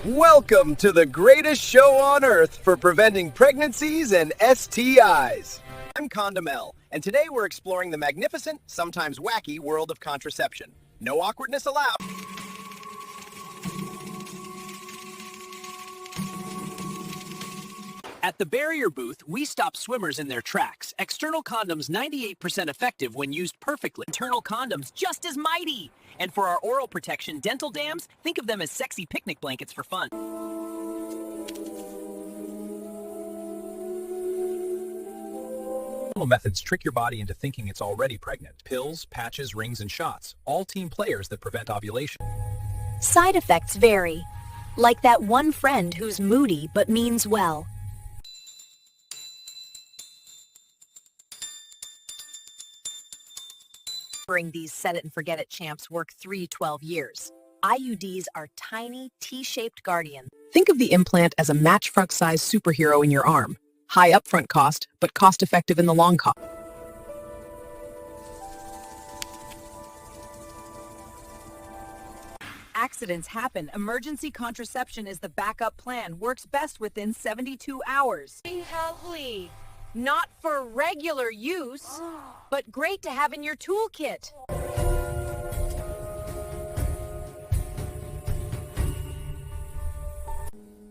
Welcome to the greatest show on earth for preventing pregnancies and STIs. I'm Condom-L, and today we're exploring the magnificent, sometimes wacky world of contraception. No awkwardness allowed. At the barrier booth, we stop swimmers in their tracks. External condoms 98% effective when used perfectly. Internal condoms just as mighty. And for our oral protection, dental dams, think of them as sexy picnic blankets for fun. Methods trick your body into thinking it's already pregnant. Pills, patches, rings, and shots. All team players that prevent ovulation. Side effects vary. Like that one friend who's moody but means well. These set-it-and-forget-it champs work 3-12 years. IUDs are tiny, T-shaped guardians. Think of the implant as a matchfuck-sized superhero in your arm. High upfront cost, but cost-effective in the long haul. Accidents happen. Emergency contraception is the backup plan. Works best within 72 hours. Healthy. Not for regular use, but great to have in your toolkit.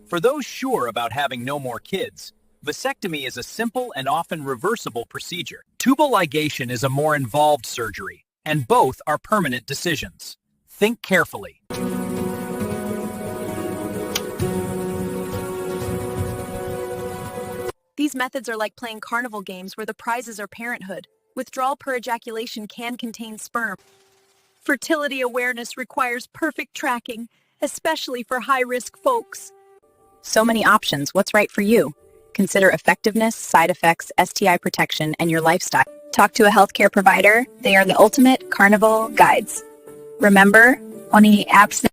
For those sure about having no more kids, vasectomy is a simple and often reversible procedure. Tubal ligation is a more involved surgery, and both are permanent decisions. Think carefully. These methods are like playing carnival games where the prizes are parenthood. Withdrawal per ejaculation can contain sperm. Fertility awareness requires perfect tracking, especially for high-risk folks. So many options. What's right for you? Consider effectiveness, side effects, STI protection, and your lifestyle. Talk to a healthcare provider. They are the ultimate carnival guides. Remember, only absent